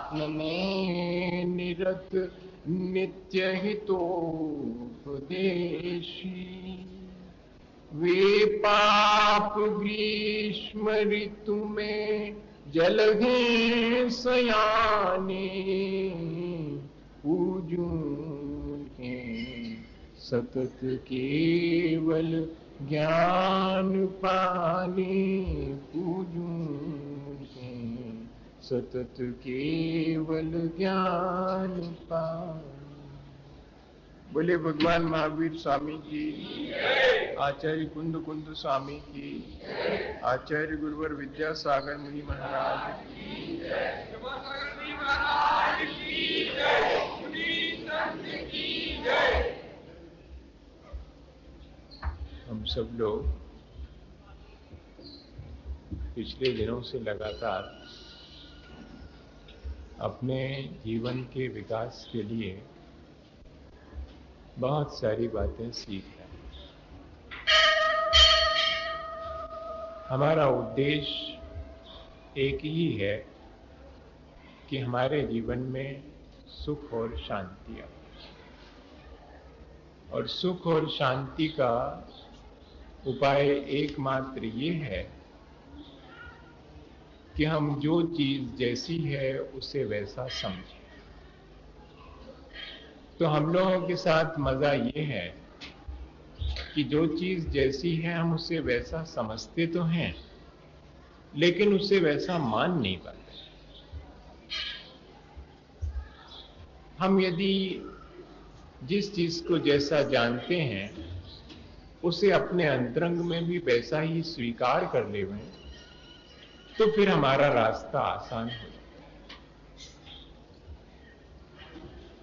आत्म में निरत नित्य हितोपदेशी। वे पाप ग्रीष्म ऋतु में जलहे सयाने, पूजूं हैं सतत केवल ज्ञान पाने, पूजूं हैं सतत केवल ज्ञान पाने। बोले भगवान महावीर स्वामी की, आचार्य कुंद कुंद स्वामी की, आचार्य गुरुवर विद्यासागर मुनि महाराज की, हम सब लोग पिछले दिनों से लगातार अपने जीवन के विकास के लिए बहुत सारी बातें सीख रहे हैं। हमारा उद्देश्य एक ही है कि हमारे जीवन में सुख और शांति आए, और सुख और शांति का उपाय एकमात्र ये है कि हम जो चीज जैसी है उसे वैसा समझें। तो हम लोगों के साथ मजा ये है कि जो चीज जैसी है हम उसे वैसा समझते तो हैं, लेकिन उसे वैसा मान नहीं पाते। हम यदि जिस चीज को जैसा जानते हैं उसे अपने अंतरंग में भी वैसा ही स्वीकार कर लें, तो फिर हमारा रास्ता आसान हो जाता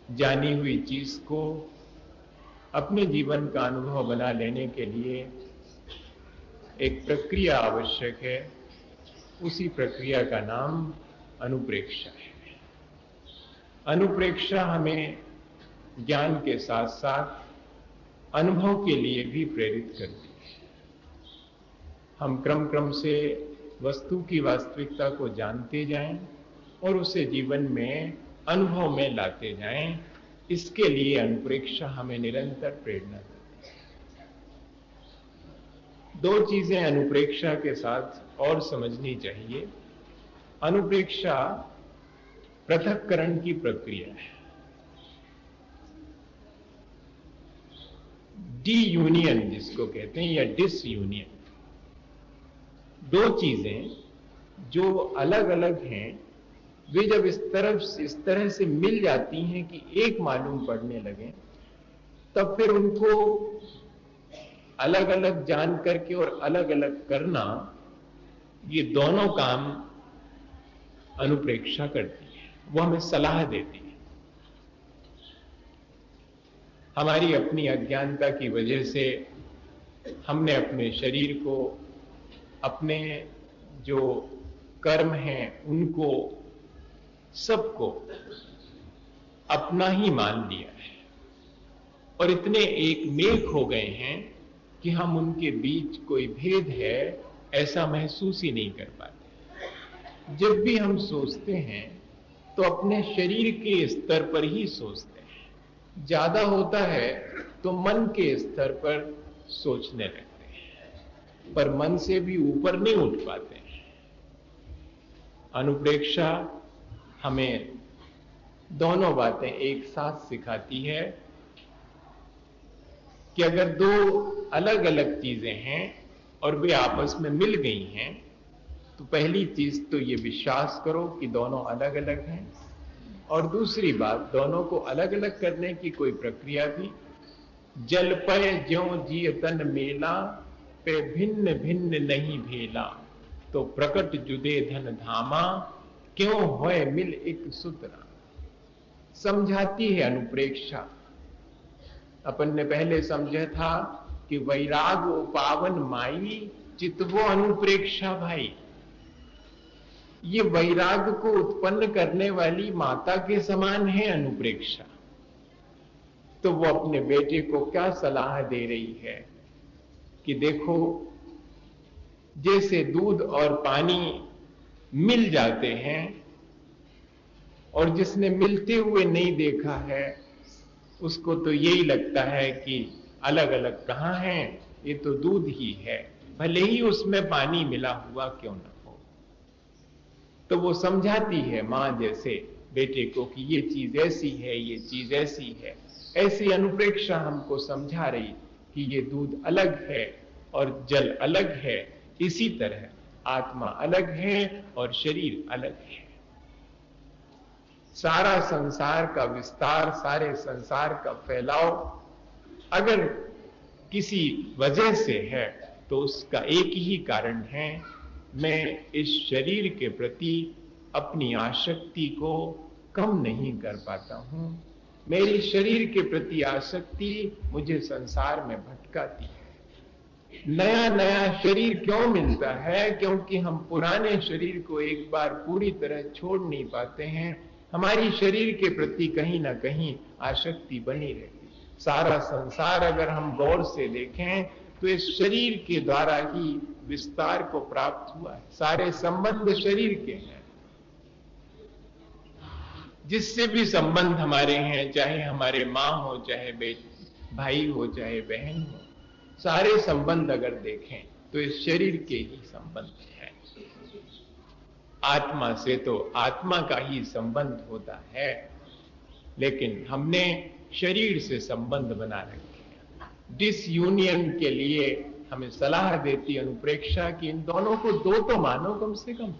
है। जानी हुई चीज को अपने जीवन का अनुभव बना लेने के लिए एक प्रक्रिया आवश्यक है। उसी प्रक्रिया का नाम अनुप्रेक्षा है। अनुप्रेक्षा हमें ज्ञान के साथ साथ अनुभव के लिए भी प्रेरित करती है। हम क्रम क्रम से वस्तु की वास्तविकता को जानते जाएं और उसे जीवन में अनुभव में लाते जाएं। इसके लिए अनुप्रेक्षा हमें निरंतर प्रेरणा देती है। दो चीजें अनुप्रेक्षा के साथ और समझनी चाहिए। अनुप्रेक्षा पृथक्करण की प्रक्रिया है। डी यूनियन जिसको कहते हैं, या डिस यूनियन। दो चीजें जो अलग अलग हैं, वे जब इस तरह से मिल जाती हैं कि एक मालूम पड़ने लगे, तब फिर उनको अलग अलग जान करके और अलग अलग करना, ये दोनों काम अनुप्रेक्षा करती है। वो हमें सलाह देती है। हमारी अपनी अज्ञानता की वजह से हमने अपने शरीर को, अपने जो कर्म हैं उनको, सबको अपना ही मान लिया है, और इतने एक मेक हो गए हैं कि हम उनके बीच कोई भेद है ऐसा महसूस ही नहीं कर पाते। जब भी हम सोचते हैं तो अपने शरीर के स्तर पर ही सोचते हैं। ज्यादा होता है तो मन के स्तर पर सोचने लगते हैं, पर मन से भी ऊपर नहीं उठ पाते हैं। अनुप्रेक्षा हमें दोनों बातें एक साथ सिखाती है कि अगर दो अलग अलग चीजें हैं और वे आपस में मिल गई हैं, तो पहली चीज तो ये विश्वास करो कि दोनों अलग अलग हैं, और दूसरी बात, दोनों को अलग अलग करने की कोई प्रक्रिया भी। जल पय ज्यों जिय तन मेला, पे भिन्न भिन्न नहीं भेला, तो प्रकट जुदे धन धामा, क्यों होए मिल एक सूत्र। समझाती है अनुप्रेक्षा। अपन ने पहले समझा था कि वैराग पावन माई, चितवो अनुप्रेक्षा भाई। ये वैराग को उत्पन्न करने वाली माता के समान है अनुप्रेक्षा। तो वो अपने बेटे को क्या सलाह दे रही है कि देखो, जैसे दूध और पानी मिल जाते हैं और जिसने मिलते हुए नहीं देखा है उसको तो यही लगता है कि अलग अलग कहाँ हैं, ये तो दूध ही है, भले ही उसमें पानी मिला हुआ क्यों ना हो। तो वो समझाती है माँ जैसे बेटे को कि ये चीज ऐसी है, ये चीज ऐसी है। ऐसी अनुप्रेक्षा हमको समझा रही कि ये दूध अलग है और जल अलग है, इसी तरह आत्मा अलग है और शरीर अलग है। सारा संसार का विस्तार, सारे संसार का फैलाव अगर किसी वजह से है तो उसका एक ही कारण है, मैं इस शरीर के प्रति अपनी आसक्ति को कम नहीं कर पाता हूं। मेरी शरीर के प्रति आसक्ति मुझे संसार में भटकाती है। नया नया शरीर क्यों मिलता है? क्योंकि हम पुराने शरीर को एक बार पूरी तरह छोड़ नहीं पाते हैं। हमारी शरीर के प्रति कहीं ना कहीं आसक्ति बनी रहती। सारा संसार अगर हम गौर से देखें तो इस शरीर के द्वारा ही विस्तार को प्राप्त हुआ है। सारे संबंध शरीर के हैं। जिससे भी संबंध हमारे हैं, चाहे हमारे माँ हो, चाहे भाई हो, चाहे बहन हो, सारे संबंध अगर देखें तो इस शरीर के ही संबंध हैं। आत्मा से तो आत्मा का ही संबंध होता है, लेकिन हमने शरीर से संबंध बना रखे हैं। डिसयूनियन के लिए हमें सलाह देती अनुप्रेक्षा कि इन दोनों को दो तो मानो कम से कम।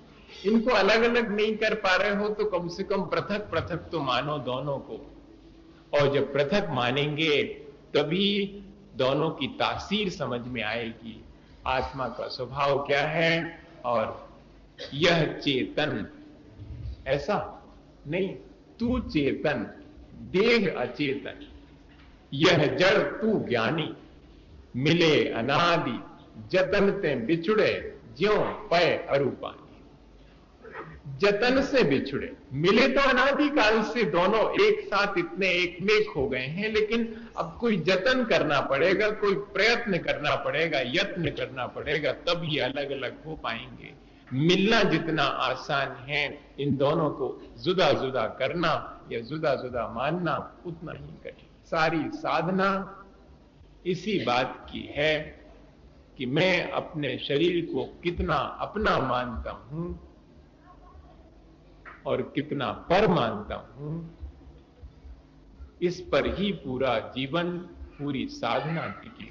इनको अलग अलग नहीं कर पा रहे हो तो कम से कम पृथक पृथक तो मानो दोनों को। और जब पृथक मानेंगे तभी दोनों की तासीर समझ में आएगी, आत्मा का स्वभाव क्या है। और यह चेतन, ऐसा नहीं तू चेतन, देह अचेतन, यह जड़ तू ज्ञानी, मिले अनादि जतन ते बिछुड़े, ज्यों पय अरूपानी। जतन से बिछुड़े, मिले तो अनादि काल से दोनों एक साथ इतने एकमेक हो गए हैं, लेकिन अब कोई जतन करना पड़ेगा, कोई प्रयत्न करना पड़ेगा, यत्न करना पड़ेगा, तब ये अलग अलग हो पाएंगे। मिलना जितना आसान है, इन दोनों को जुदा जुदा करना या जुदा जुदा मानना उतना ही कठिन। सारी साधना इसी बात की है कि मैं अपने शरीर को कितना अपना मानता हूं और कितना पर मानता हूं। इस पर ही पूरा जीवन, पूरी साधना टिकी।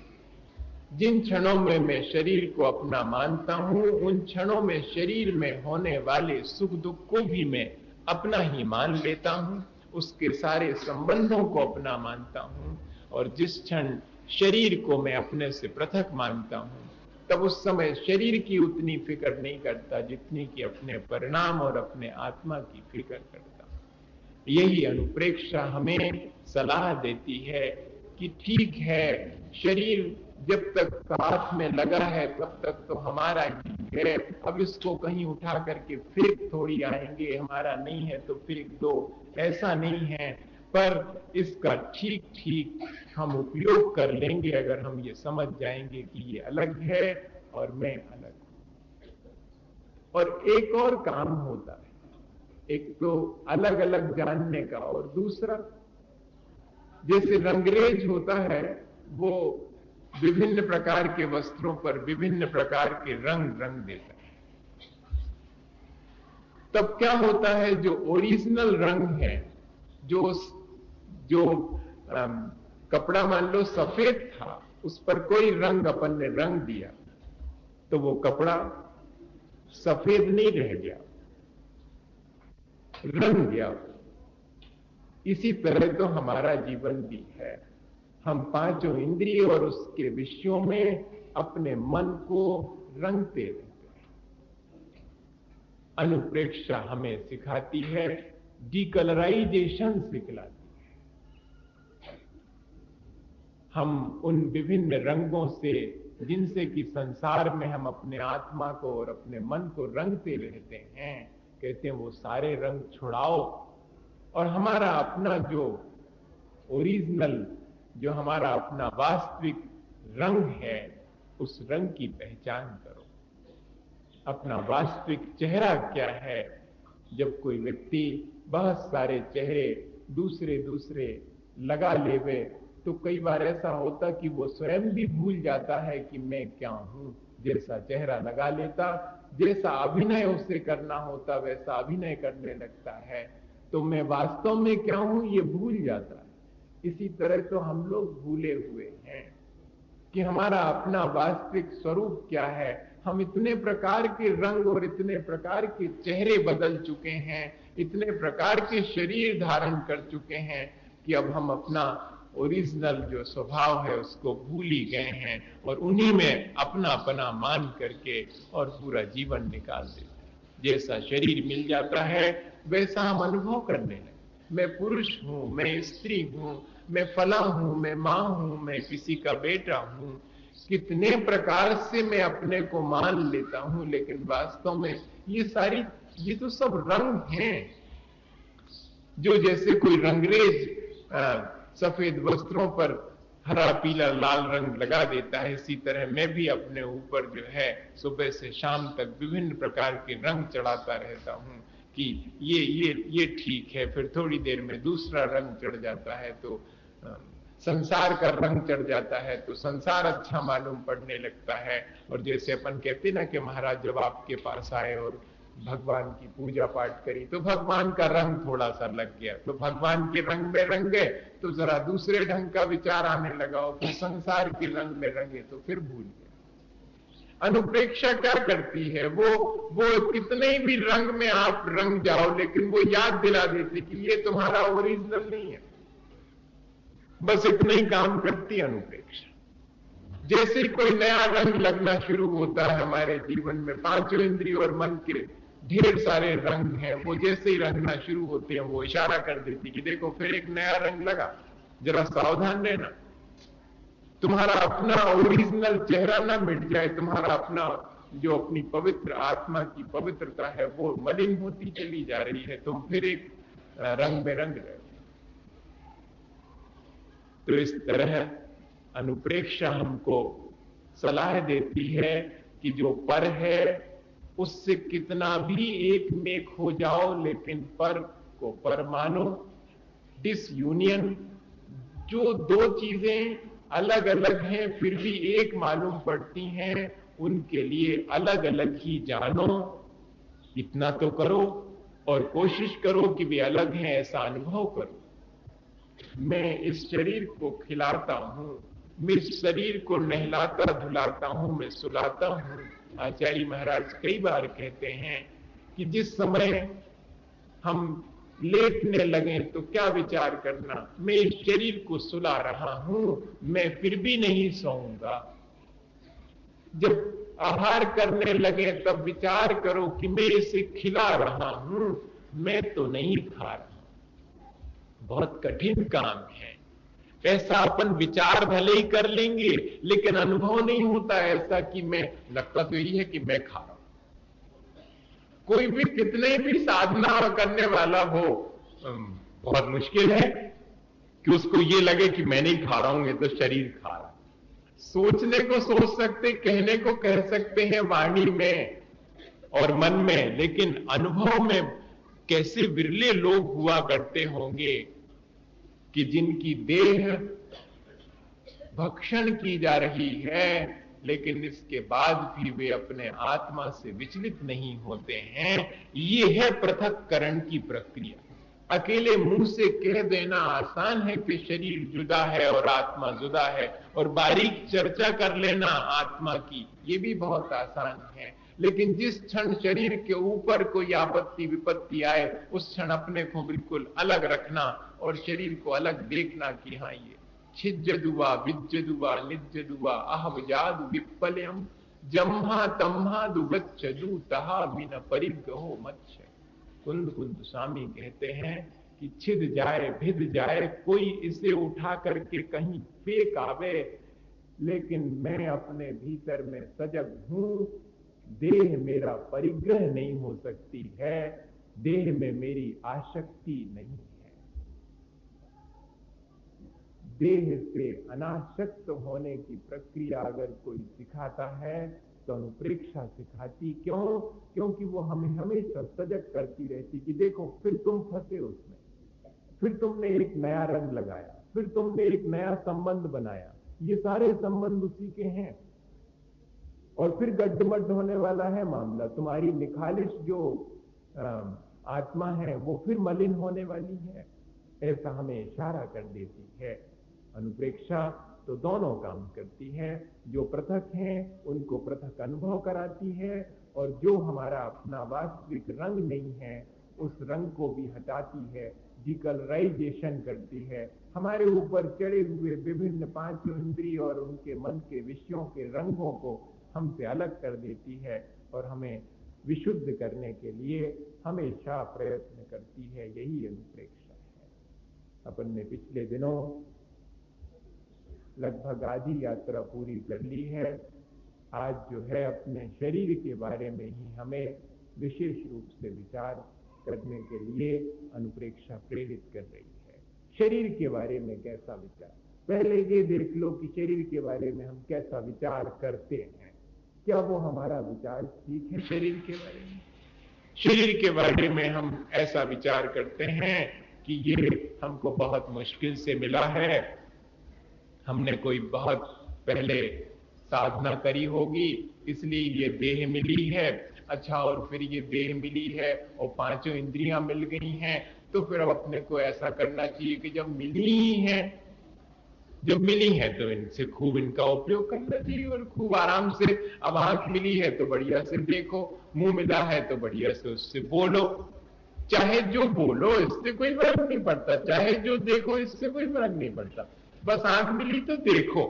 जिन क्षणों में मैं शरीर को अपना मानता हूं, उन क्षणों में शरीर में होने वाले सुख दुख को भी मैं अपना ही मान लेता हूं, उसके सारे संबंधों को अपना मानता हूं। और जिस क्षण शरीर को मैं अपने से पृथक मानता हूं, तब उस समय शरीर की उतनी फिक्र नहीं करता जितनी कि अपने परिणाम और अपने आत्मा की फिक्र करता। यही अनुप्रेक्षा हमें सलाह देती है कि ठीक है, शरीर जब तक साथ में लगा है तब तक तो हमारा ही है। अब इसको कहीं उठा करके फिर थोड़ी आएंगे, हमारा नहीं है तो फिर दो, ऐसा नहीं है। पर इसका ठीक ठीक हम उपयोग कर लेंगे अगर हम ये समझ जाएंगे कि ये अलग है और मैं अलग हूं। और एक और काम होता है, एक तो अलग अलग जानने का, और दूसरा जैसे रंगरेज होता है, वो विभिन्न प्रकार के वस्त्रों पर विभिन्न प्रकार के रंग रंग देता है। तब क्या होता है, जो ओरिजिनल रंग है, जो कपड़ा मान लो सफेद था, उस पर कोई रंग अपन ने रंग दिया तो वो कपड़ा सफेद नहीं रह गया, रंग गया। इसी तरह तो हमारा जीवन भी है। हम पांचों इंद्रिय और उसके विषयों में अपने मन को रंगते रहते हैं। अनुप्रेक्षा हमें सिखाती है, डीकलराइजेशन सिखलाती है। हम उन विभिन्न रंगों से, जिनसे कि संसार में हम अपने आत्मा को और अपने मन को रंगते रहते हैं, कहते हैं वो सारे रंग छुड़ाओ और हमारा अपना जो ओरिजिनल, जो हमारा अपना वास्तविक रंग है, उस रंग की पहचान करो। अपना वास्तविक चेहरा क्या है, जब कोई व्यक्ति बहुत सारे चेहरे दूसरे दूसरे लगा लेवे तो कई बार ऐसा होता कि वो स्वयं भी भूल जाता है कि मैं क्या हूं। जैसा चेहरा लगा लेता, जैसा अभिनय उसे करना होता वैसा अभिनय करने लगता है, तो मैं वास्तव में क्या हूं ये भूल जाता है। इसी तरह तो हम लोग भूले हुए हैं कि हमारा अपना वास्तविक स्वरूप क्या है। हम इतने प्रकार के रंग और इतने प्रकार के चेहरे बदल चुके हैं, इतने प्रकार के शरीर धारण कर चुके हैं कि अब हम अपना ओरिजिनल जो स्वभाव है उसको भूल ही गए हैं और उन्हीं में अपना मान करके और पूरा जीवन निकाल देते हैं। जैसा शरीर मिल जाता है वैसा हम अनुभव करने लगे। मैं पुरुष हूं, मैं स्त्री हूं, मैं फला हूं, मैं मां हूं, मैं किसी का बेटा हूं। कितने प्रकार से मैं अपने को मान लेता हूं, लेकिन वास्तव में ये तो सब रंग हैं। जो जैसे कोई रंगरेज सफेद वस्त्रों पर हरा पीला लाल रंग लगा देता है, इसी तरह मैं भी अपने ऊपर जो है सुबह से शाम तक विभिन्न प्रकार के रंग चढ़ाता रहता हूं कि ये ठीक है, फिर थोड़ी देर में दूसरा रंग चढ़ जाता है, तो संसार का रंग चढ़ जाता है तो संसार अच्छा मालूम पड़ने लगता है। और जैसे अपन कहते ना कि महाराज जब आपके पास आए और भगवान की पूजा पाठ करी तो भगवान का रंग थोड़ा सा लग गया, तो भगवान के रंग में रंगे तो जरा दूसरे ढंग का विचार आने लगा, और फिर संसार के रंग में रंगे तो फिर भूल गए। अनुप्रेक्षा क्या करती है, वो कितने भी रंग में आप रंग जाओ लेकिन वो याद दिला देती कि ये तुम्हारा ओरिजिनल नहीं है। बस इतना ही काम करती है अनुप्रेक्षा। जैसे कोई नया रंग लगना शुरू होता है हमारे जीवन में, पांचों इंद्रिय और मन के ढेर सारे रंग हैं, वो जैसे ही रंगना शुरू होते हैं वो इशारा कर देती कि देखो फिर एक नया रंग लगा, जरा सावधान रहना, तुम्हारा अपना ओरिजिनल चेहरा ना मिट जाए, तुम्हारा अपना जो अपनी पवित्र आत्मा की पवित्रता है वो मलिन होती चली जा रही है, तुम फिर एक रंग में रंग रहे। तो इस तरह अनुप्रेक्षा हमको सलाह देती है कि जो पर है उससे कितना भी एक में खो जाओ लेकिन पर को पर मानो। डिसयूनियन, जो दो चीजें अलग अलग हैं फिर भी एक मालूम पड़ती हैं, उनके लिए अलग अलग ही जानो। इतना तो करो और कोशिश करो कि वे अलग हैं ऐसा अनुभव करो। मैं इस शरीर को खिलाता हूं, मैं इस शरीर को नहलाता धुलाता हूं, मैं सुलाता हूं। आचार्य महाराज कई बार कहते हैं कि जिस समय हम लेटने लगे तो क्या विचार करना, मैं इस शरीर को सुला रहा हूं, मैं फिर भी नहीं सोऊंगा। जब आहार करने लगे तब विचार करो कि मैं इसे खिला रहा हूं, मैं तो नहीं खा रहा। बहुत कठिन काम है। ऐसा अपन विचार भले ही कर लेंगे लेकिन अनुभव नहीं होता ऐसा कि मैं, लगता तो यही है कि मैं खा रहा हूं। कोई भी कितने भी साधना करने वाला हो, बहुत मुश्किल है कि उसको ये लगे कि मैं नहीं खा रहा हूं, ये तो शरीर खा रहा है। सोचने को सोच सकते, कहने को कह सकते हैं वाणी में और मन में, लेकिन अनुभव में कैसे विरले लोग हुआ करते होंगे कि जिनकी देह भक्षण की जा रही है लेकिन इसके बाद भी वे अपने आत्मा से विचलित नहीं होते हैं। ये है पृथक्करण की प्रक्रिया। अकेले मुंह से कह देना आसान है कि शरीर जुदा है और आत्मा जुदा है, और बारीक चर्चा कर लेना आत्मा की, ये भी बहुत आसान है। लेकिन जिस क्षण शरीर के ऊपर कोई आपत्ति विपत्ति आए उस क्षण अपने को बिल्कुल अलग रखना और शरीर को अलग देखना कि हाँ ये छिज्जदुवा विज्जदुवा निज्जदुवा अहवजादु विप्पल्यम जम्हा तम्हा दुगच्छदु तहा बिन परिग्रहो मच्छ। कुंद स्वामी कहते हैं कि छिद जाए भिद जाए, कोई इसे उठा करके कहीं फेंक आवे, लेकिन मैं अपने भीतर में सजग हूं। देह मेरा परिग्रह नहीं हो सकती है, देह में मेरी आसक्ति नहीं है। देह से अनासक्त होने की प्रक्रिया अगर कोई सिखाता है तो अनुप्रेक्षा सिखाती क्यों? क्योंकि वो हमें हमेशा सजग करती रहती कि देखो फिर तुम फंसे उसमें, फिर तुमने एक नया रंग लगाया, फिर तुमने एक नया संबंध बनाया, ये सारे संबंध उसी के हैं और फिर गड्ढमड्ढ होने वाला है मामला। तुम्हारी निखालिश जो आत्मा है वो फिर मलिन होने वाली है, ऐसा हमें इशारा कर देती है। अनुप्रेक्षा तो दोनों काम करती है, जो पृथक हैं उनको पृथक अनुभव कराती है और जो हमारा अपना वास्तविक रंग नहीं है उस रंग को भी हटाती है, डिकलराइजेशन करती है। हमारे ऊपर चढ़े हुए विभिन्न पांचों इंद्रिय और उनके मन के विषयों के रंगों को हमसे अलग कर देती है और हमें विशुद्ध करने के लिए हमेशा प्रयत्न करती है। यही अनुप्रेक्षा है। अपन ने पिछले दिनों लगभग आधी यात्रा पूरी कर ली है। आज जो है अपने शरीर के बारे में ही हमें विशेष रूप से विचार करने के लिए अनुप्रेक्षा प्रेरित कर रही है। शरीर के बारे में कैसा विचार? पहले ये देख लो कि शरीर के बारे में हम कैसा विचार करते हैं। क्या वो हमारा विचार ठीक है? शरीर के बारे में, शरीर के बारे में हम ऐसा विचार करते हैं कि ये हमको बहुत मुश्किल से मिला है, हमने कोई बहुत पहले साधना करी होगी इसलिए ये देह मिली है। अच्छा, और फिर ये देह मिली है और पांचों इंद्रियां मिल गई हैं, तो फिर अब अपने को ऐसा करना चाहिए कि जब मिली ही है, जब मिली है तो इनसे खूब इनका उपयोग करना चाहिए और खूब आराम से। अब आंख मिली है तो बढ़िया से देखो, मुंह मिला है तो बढ़िया से उससे बोलो, चाहे जो बोलो इससे कोई फर्क नहीं पड़ता, चाहे जो देखो इससे कोई फर्क नहीं पड़ता, बस आंख मिली तो देखो।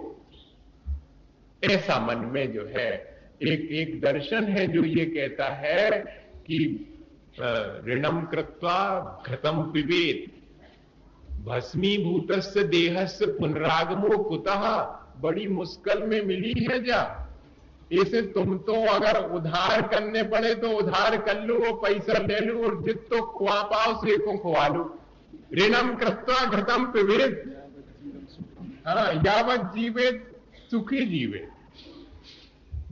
ऐसा मन में जो है एक दर्शन है जो ये कहता है कि ऋणम कृत्वा घृतम पिबेत भस्मीभूतस्य देहस्य पुनरागमो कुतः। बड़ी मुश्किल में मिली है जा, इसे तुम तो अगर उधार करने पड़े तो उधार कर लो, पैसा ले लो और जितो खुआ पाओ से को खुआ लो। ऋणम कृत्वा घृतम पिबेत, हाँ, यावत जीवेत सुखी जीवे।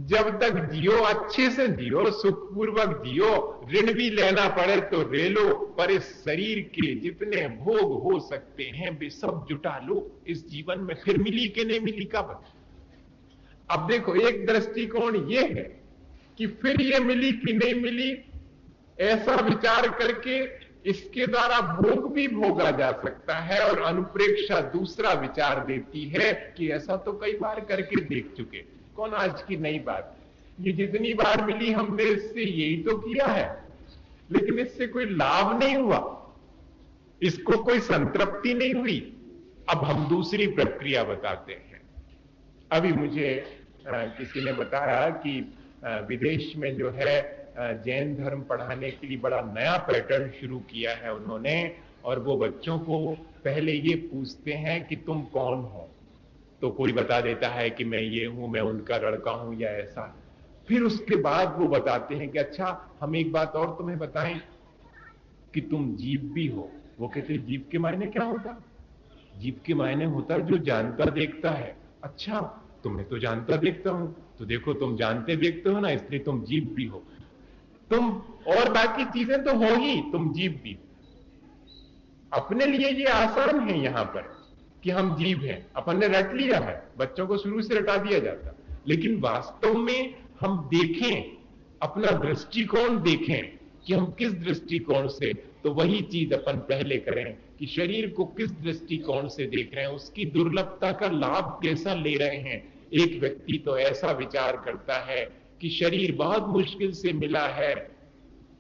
जब तक जियो अच्छे से जियो, सुखपूर्वक जियो, ऋण भी लेना पड़े तो ले लो, पर इस शरीर के जितने भोग हो सकते हैं वे सब जुटा लो इस जीवन में। फिर मिली कि नहीं मिली कब? अब देखो एक दृष्टिकोण ये है कि फिर ये मिली कि नहीं मिली, ऐसा विचार करके इसके द्वारा भोग भी भोगा जा सकता है। और अनुप्रेक्षा दूसरा विचार देती है कि ऐसा तो कई बार करके देख चुके, कौन आज की नई बात, ये जितनी बार मिली हमने इससे यही तो किया है, लेकिन इससे कोई लाभ नहीं हुआ, इसको कोई संतृप्ति नहीं हुई। अब हम दूसरी प्रक्रिया बताते हैं। अभी मुझे किसी ने बताया कि विदेश में जो है जैन धर्म पढ़ाने के लिए बड़ा नया पैटर्न शुरू किया है उन्होंने, और वो बच्चों को पहले ये पूछते हैं कि तुम कौन हो, तो कोई बता देता है कि मैं ये हूं, मैं उनका लड़का हूं या ऐसा। फिर उसके बाद वो बताते हैं कि अच्छा हम एक बात और तुम्हें बताएं कि तुम जीव भी हो। वो कहते हैं जीव के मायने क्या होता? जीव के मायने होता है जो जानता देखता है। अच्छा, तुम्हें तो जानता देखता हूं, तो देखो तुम जानते देखते हो ना, इसलिए तुम जीव भी हो। तुम और बाकी चीजें तो हो ही, तुम जीव भी। अपने लिए ये आसान है यहां पर कि हम जीव हैं, अपन ने रट लिया है, बच्चों को शुरू से रटा दिया जाता। लेकिन वास्तव में हम देखें, अपना दृष्टिकोण देखें कि हम किस दृष्टिकोण से, तो वही चीज अपन पहले करें कि शरीर को किस दृष्टिकोण से देख रहे हैं, उसकी दुर्लभता का लाभ कैसा ले रहे हैं। एक व्यक्ति तो ऐसा विचार करता है कि शरीर बहुत मुश्किल से मिला है,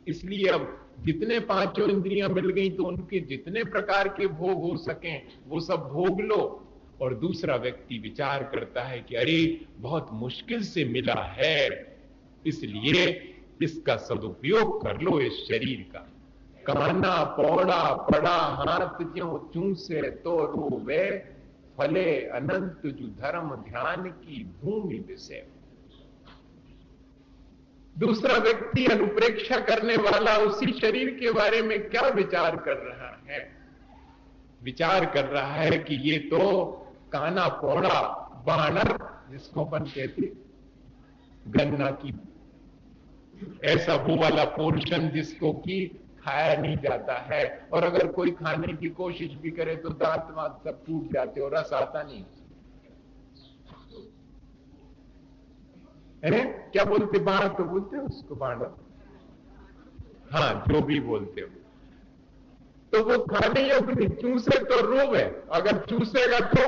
इसलिए अब जितने पांचों इंद्रियां मिल गई तो उनके जितने प्रकार के भोग हो सकें वो सब भोग लो। और दूसरा व्यक्ति विचार करता है कि अरे बहुत मुश्किल से मिला है, इसलिए इसका सदुपयोग कर लो इस शरीर का। काना पौड़ा पड़ा हाथ ज्यों चूसे तो रोवे, फले अनंत जो धर्म ध्यान की भूमि विषय। दूसरा व्यक्ति अनुप्रेक्षा करने वाला उसी शरीर के बारे में क्या विचार कर रहा है? विचार कर रहा है कि ये तो काना पौड़ा बानर, जिसको अपन कहते गन्ना की, ऐसा वो वाला पोर्शन जिसको कि खाया नहीं जाता है, और अगर कोई खाने की कोशिश भी करे तो दांत वांत सब टूट जाते और रस आता नहीं है। क्या बोलते, बाण तो बोलते हो उसको, बाण, हाँ जो भी बोलते हो। तो वो खाने योग्य, चूसे तो रो है, अगर चूसेगा तो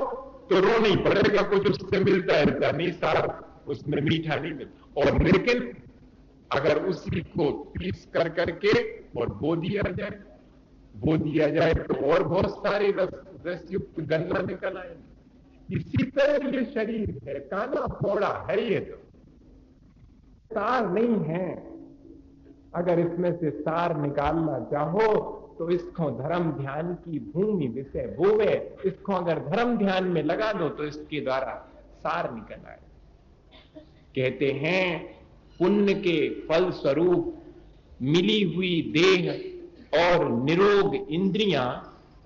रो नहीं पड़ेगा, कुछ उससे मिलता है नहीं, सारा उसमें मीठा नहीं मिलता। और लेकिन अगर उसी को पीस कर करके और बो दिया जाए तो और बहुत सारे रस युक्त गन्ना निकल आए। इसी तरह ये शरीर है, काना फोड़ा है ये, तो सार नहीं है। अगर इसमें से सार निकालना चाहो तो इसको धर्म ध्यान की भूमि विषय बोवे, इसको अगर धर्म ध्यान में लगा दो तो इसके द्वारा सार निकल आए। कहते हैं पुण्य के फल स्वरूप मिली हुई देह और निरोग इंद्रियां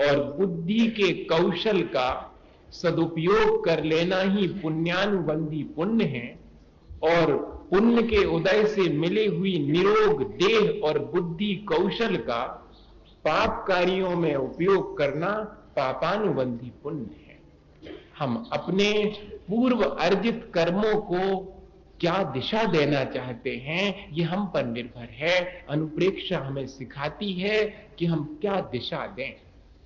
और बुद्धि के कौशल का सदुपयोग कर लेना ही पुण्यानुबंधी पुण्य है, और पुण्य के उदय से मिले हुई निरोग देह और बुद्धि कौशल का पाप कार्यों में उपयोग करना पापानुबंधी पुण्य है। हम अपने पूर्व अर्जित कर्मों को क्या दिशा देना चाहते हैं, ये हम पर निर्भर है। अनुप्रेक्षा हमें सिखाती है कि हम क्या दिशा दें।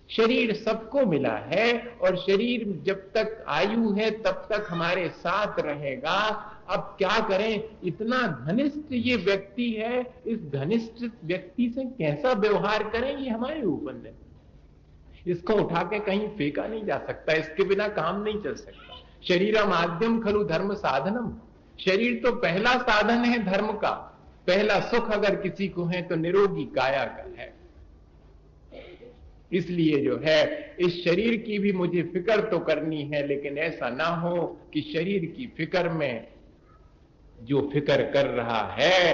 शरीर सबको मिला है, और शरीर जब तक आयु है तब तक हमारे साथ रहेगा। अब क्या करें, इतना घनिष्ठ ये व्यक्ति है, इस घनिष्ठ व्यक्ति से कैसा व्यवहार करें ये हमारे ऊपर है। इसको उठा के कहीं फेंका नहीं जा सकता, इसके बिना काम नहीं चल सकता। शरीर माध्यम खलु धर्म साधनम, शरीर तो पहला साधन है धर्म का। पहला सुख अगर किसी को है तो निरोगी काया का है। इसलिए जो है इस शरीर की भी मुझे फिक्र तो करनी है, लेकिन ऐसा ना हो कि शरीर की फिक्र में जो फिक्र कर रहा है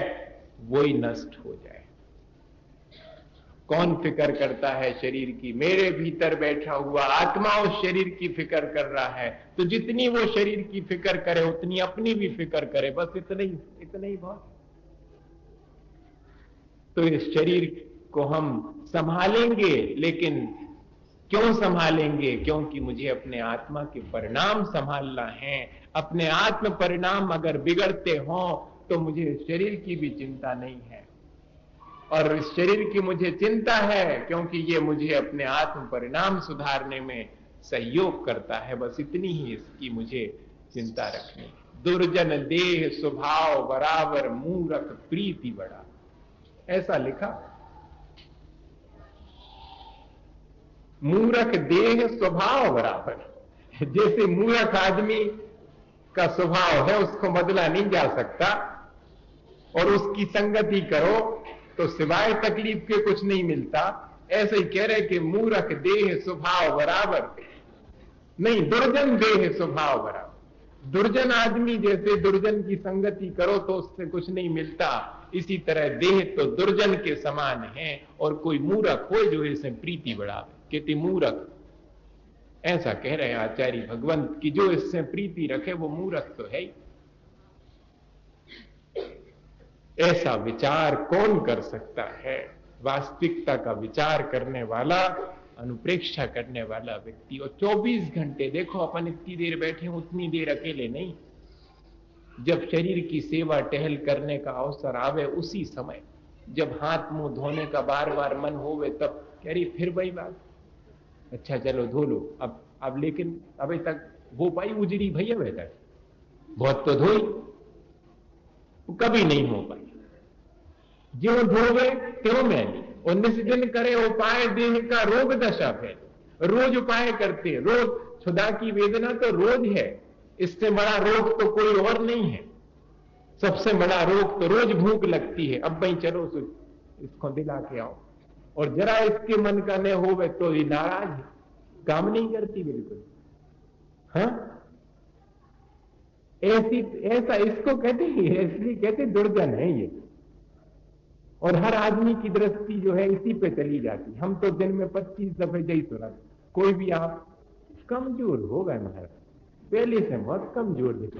वो ही नष्ट हो जाए। कौन फिक्र करता है शरीर की? मेरे भीतर बैठा हुआ आत्मा उस शरीर की फिक्र कर रहा है। तो जितनी वो शरीर की फिक्र करे उतनी अपनी भी फिक्र करे, बस इतना ही बहुत। तो इस शरीर को हम संभालेंगे, लेकिन क्यों संभालेंगे? क्योंकि मुझे अपने आत्मा के परिणाम संभालना है। अपने आत्म परिणाम अगर बिगड़ते हो तो मुझे शरीर की भी चिंता नहीं है, और इस शरीर की मुझे चिंता है क्योंकि ये मुझे अपने आत्म परिणाम सुधारने में सहयोग करता है। बस इतनी ही इसकी मुझे चिंता रखनी। दुर्जन देह स्वभाव बराबर, मूर्ख प्रीति बड़ा, ऐसा लिखा। मूर्ख देह स्वभाव बराबर, जैसे मूर्ख आदमी का स्वभाव है उसको बदला नहीं जा सकता, और उसकी संगति करो तो सिवाय तकलीफ के कुछ नहीं मिलता। ऐसे ही कह रहे कि मूर्ख देह स्वभाव बराबर नहीं, दुर्जन देह स्वभाव बराबर। दुर्जन आदमी जैसे दुर्जन की संगति करो तो उससे कुछ नहीं मिलता, इसी तरह देह तो दुर्जन के समान है, और कोई मूर्ख हो जो इसे प्रीति बढ़ावे। कहते मूर्ख, ऐसा कह रहे हैं आचार्य भगवंत कि जो इससे प्रीति रखे वो मूर्ख तो है ही। ऐसा विचार कौन कर सकता है? वास्तविकता का विचार करने वाला, अनुप्रेक्षा करने वाला व्यक्ति। और 24 घंटे देखो, अपन इतनी देर बैठे उतनी देर अकेले नहीं। जब शरीर की सेवा टहल करने का अवसर आवे उसी समय, जब हाथ मुंह धोने का बार बार मन होवे तब कह रही फिर वही बात, अच्छा चलो धो लो अब लेकिन अभी तक वो पाई उजड़ी भैया बेटा, बहुत तो धोई, कभी नहीं हो पाई। ज्यों धोवे त्यों मैली, और निस्दिन करे उपाय देह का रोग दशा फैले। रोज उपाय करते हैं, रोज क्षुधा की वेदना तो रोज है, इससे बड़ा रोग तो कोई और नहीं है। सबसे बड़ा रोग तो रोज भूख लगती है, अब भाई चलो इसको दिला के आओ, और जरा इसके मन का न होवे तो ये नाराज है, काम नहीं करती बिल्कुल। हाँ, ऐसा इसको कहते हैं, इसलिए कहते दुर्जन है ये। और हर आदमी की दृष्टि जो है इसी पे चली जाती। हम तो दिन में 25 दफे यही सुना, कोई भी आप कमजोर हो गए महाराज, पहले से बहुत कमजोर दिखा।